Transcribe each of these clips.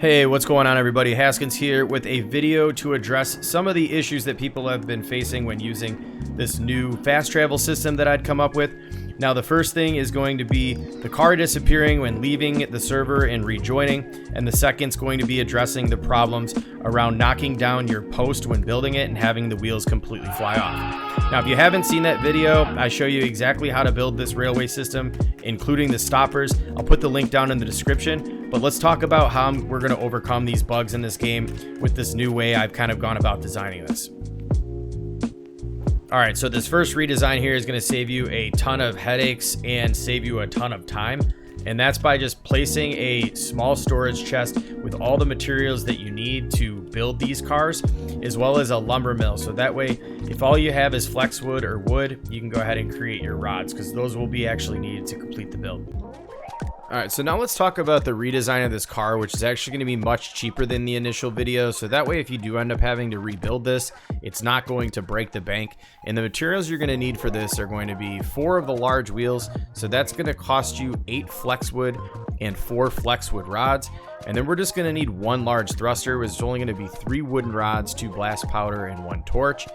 Hey, what's going on everybody? Haskins here with a video to address some of the issues that people have been facing when using this new fast travel system that I'd come up with. Now, the first thing is going to be the car disappearing when leaving the server and rejoining, and the second is going to be addressing the problems around knocking down your post when building it and having the wheels completely fly off. Now, if you haven't seen that video, I show you exactly how to build this railway system, including the stoppers. I'll put the link down in the description, but let's talk about how we're going to overcome these bugs in this game with this new way I've kind of gone about designing this. All right, so this first redesign here is going to save you a ton of headaches and save you a ton of time. And that's by just placing a small storage chest with all the materials that you need to build these cars, as well as a lumber mill. So that way, if all you have is flex wood or wood, you can go ahead and create your rods, because those will be actually needed to complete the build. All right, so now let's talk about the redesign of this car, which is actually going to be much cheaper than the initial video. So that way, if you do end up having to rebuild this, it's not going to break the bank. And the materials you're going to need for this are going to be 4 of the large wheels. So that's going to cost you 8 flexwood and 4 flexwood rods. And then we're just going to need 1 large thruster, which is only going to be 3 wooden rods, 2 blast powder, and 1 torch.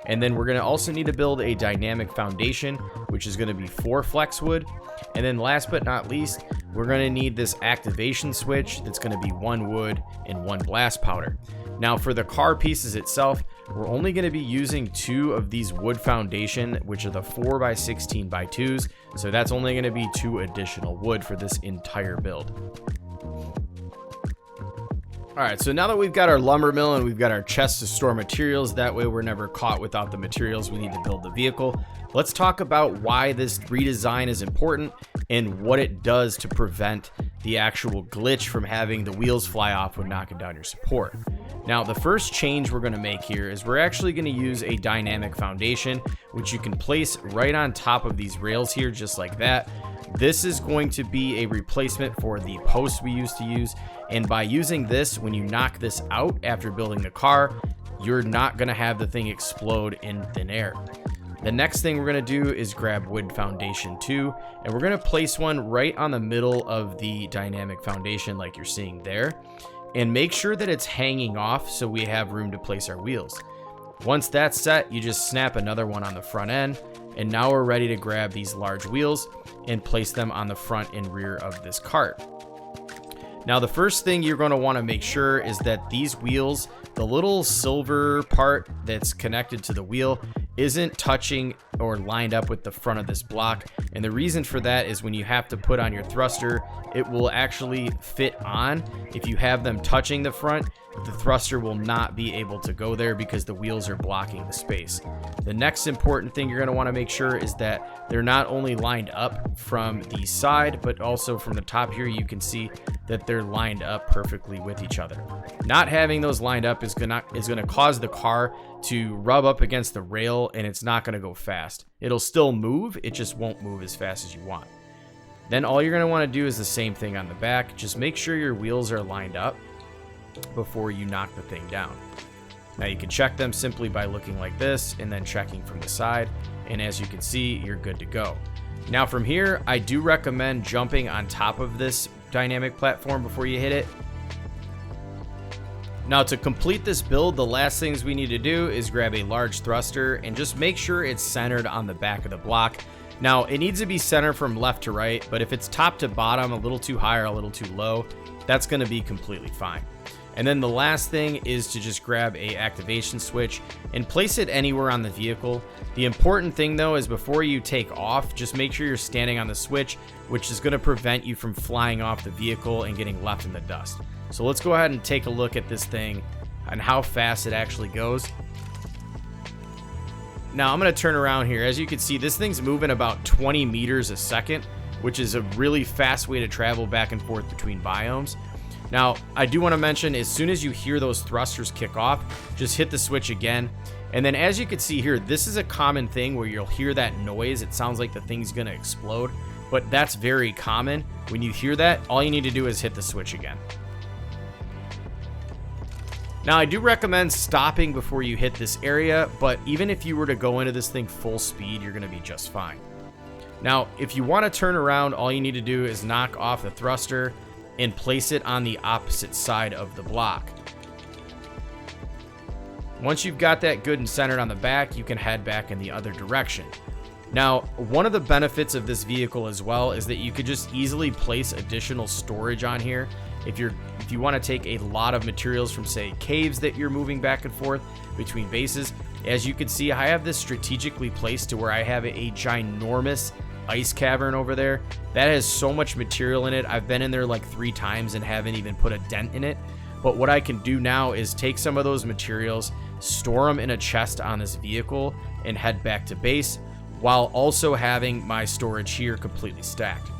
And then we're going to also need to build a dynamic foundation, which is going to be 4 flexwood. And then last but not least, we're going to need this activation switch that's going to be 1 wood and 1 blast powder. Now for the car pieces itself, we're only going to be using 2 of these wood foundation, which are the 4x16x2s. So that's only going to be 2 additional wood for this entire build. All right, so now that we've got our lumber mill and we've got our chest to store materials, that way we're never caught without the materials we need to build the vehicle. Let's talk about why this redesign is important and what it does to prevent the actual glitch from having the wheels fly off when knocking down your support. Now, the first change we're going to make here is we're actually going to use a dynamic foundation, which you can place right on top of these rails here, just like that. This is going to be a replacement for the post we used to use. And by using this, when you knock this out after building the car, you're not going to have the thing explode in thin air. The next thing we're going to do is grab wood foundation 2, and we're going to place one right on the middle of the dynamic foundation like you're seeing there, and make sure that it's hanging off so we have room to place our wheels. Once that's set, you just snap another one on the front end, and now we're ready to grab these large wheels and place them on the front and rear of this cart. Now, the first thing you're going to want to make sure is that these wheels, the little silver part that's connected to the wheel, isn't touching or lined up with the front of this block. And the reason for that is when you have to put on your thruster, it will actually fit on. If you have them touching the front, the thruster will not be able to go there because the wheels are blocking the space. The next important thing you're going to want to make sure is that they're not only lined up from the side, but also from the top here, you can see that they're lined up perfectly with each other. Not having those lined up is going to cause the car to rub up against the rail, and it's not going to go fast. It'll still move, it just won't move as fast as you want. Then all you're going to want to do is the same thing on the back. Just make sure your wheels are lined up before you knock the thing down. Now you can check them simply by looking like this and then checking from the side, and as you can see, you're good to go. Now from here, I do recommend jumping on top of this dynamic platform before you hit it. Now to complete this build, the last things we need to do is grab a large thruster and just make sure it's centered on the back of the block. Now it needs to be centered from left to right, but if it's top to bottom, a little too high or a little too low, that's going to be completely fine. And then the last thing is to just grab a activation switch and place it anywhere on the vehicle. The important thing though is before you take off, just make sure you're standing on the switch, which is going to prevent you from flying off the vehicle and getting left in the dust. So let's go ahead and take a look at this thing and how fast it actually goes. Now I'm going to turn around here. As you can see, this thing's moving about 20 meters a second, which is a really fast way to travel back and forth between biomes. Now, I do want to mention, as soon as you hear those thrusters kick off, just hit the switch again. And then as you can see here, this is a common thing where you'll hear that noise. It sounds like the thing's going to explode, but that's very common. When you hear that, all you need to do is hit the switch again. Now, I do recommend stopping before you hit this area, but even if you were to go into this thing full speed, you're going to be just fine. Now, if you want to turn around, all you need to do is knock off the thruster, and place it on the opposite side of the block. Once you've got that good and centered on the back, you can head back in the other direction. Now, one of the benefits of this vehicle as well is that you could just easily place additional storage on here. If you want to take a lot of materials from, say, caves that you're moving back and forth between bases, as you can see, I have this strategically placed to where I have a ginormous ice cavern over there. That has so much material in it. I've been in there like 3 times and haven't even put a dent in it. But what I can do now is take some of those materials, store them in a chest on this vehicle, and head back to base, while also having my storage here completely stacked.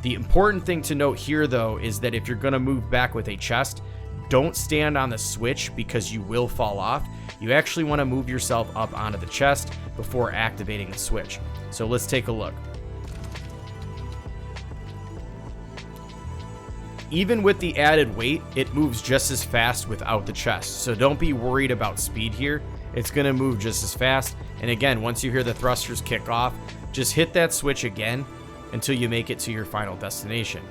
The important thing to note here, though, is that if you're going to move back with a chest, don't stand on the switch because you will fall off. You actually want to move yourself up onto the chest before activating the switch. So let's take a look. Even with the added weight, it moves just as fast without the chest. So don't be worried about speed here. It's going to move just as fast. And again, once you hear the thrusters kick off, just hit that switch again until you make it to your final destination.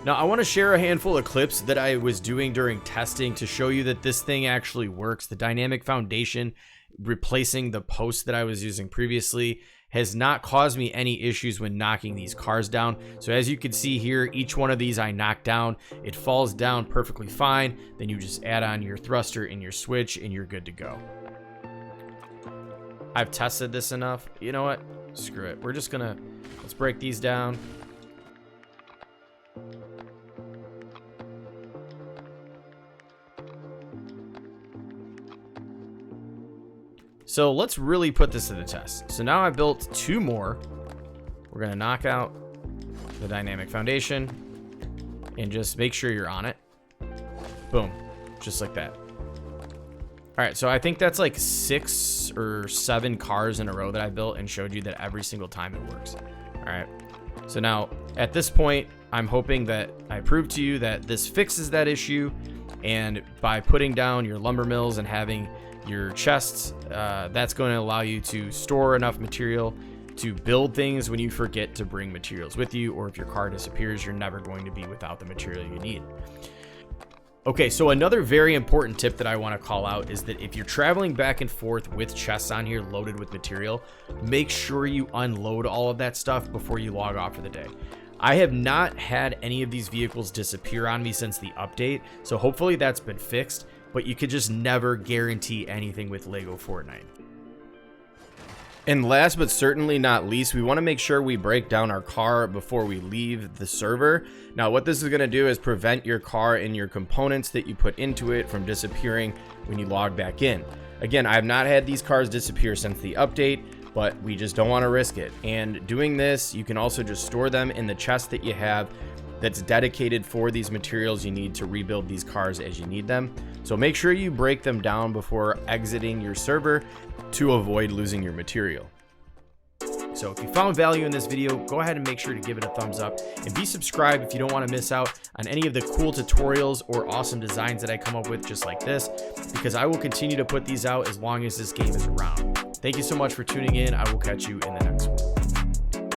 Now, I want to share a handful of clips that I was doing during testing to show you that this thing actually works. The dynamic foundation, replacing the post that I was using previously, has not caused me any issues when knocking these cars down. So as you can see here, each one of these I knock down, it falls down perfectly fine. Then you just add on your thruster and your switch and you're good to go. I've tested this enough. You know what? Screw it. Let's break these down. So let's really put this to the test. So now I built 2 more. We're going to knock out the dynamic foundation and just make sure you're on it. Boom. Just like that. All right. So I think that's like 6 or 7 cars in a row that I built and showed you that every single time it works. All right. So now at this point, I'm hoping that I prove to you that this fixes that issue. And by putting down your lumber mills and having your chests, that's going to allow you to store enough material to build things when you forget to bring materials with you, or if your car disappears, you're never going to be without the material you need. Okay, so another very important tip that I want to call out is that if you're traveling back and forth with chests on here loaded with material, make sure you unload all of that stuff before you log off for the day. I have not had any of these vehicles disappear on me since the update, so hopefully that's been fixed. But you could just never guarantee anything with Lego Fortnite. And last but certainly not least, we want to make sure we break down our car before we leave the server. Now, what this is going to do is prevent your car and your components that you put into it from disappearing when you log back in. Again, I have not had these cars disappear since the update, but we just don't want to risk it. And doing this, you can also just store them in the chest that you have that's dedicated for these materials you need to rebuild these cars as you need them. So make sure you break them down before exiting your server to avoid losing your material. So if you found value in this video, go ahead and make sure to give it a thumbs up and be subscribed if you don't want to miss out on any of the cool tutorials or awesome designs that I come up with just like this, because I will continue to put these out as long as this game is around. Thank you so much for tuning in. I will catch you in the next one.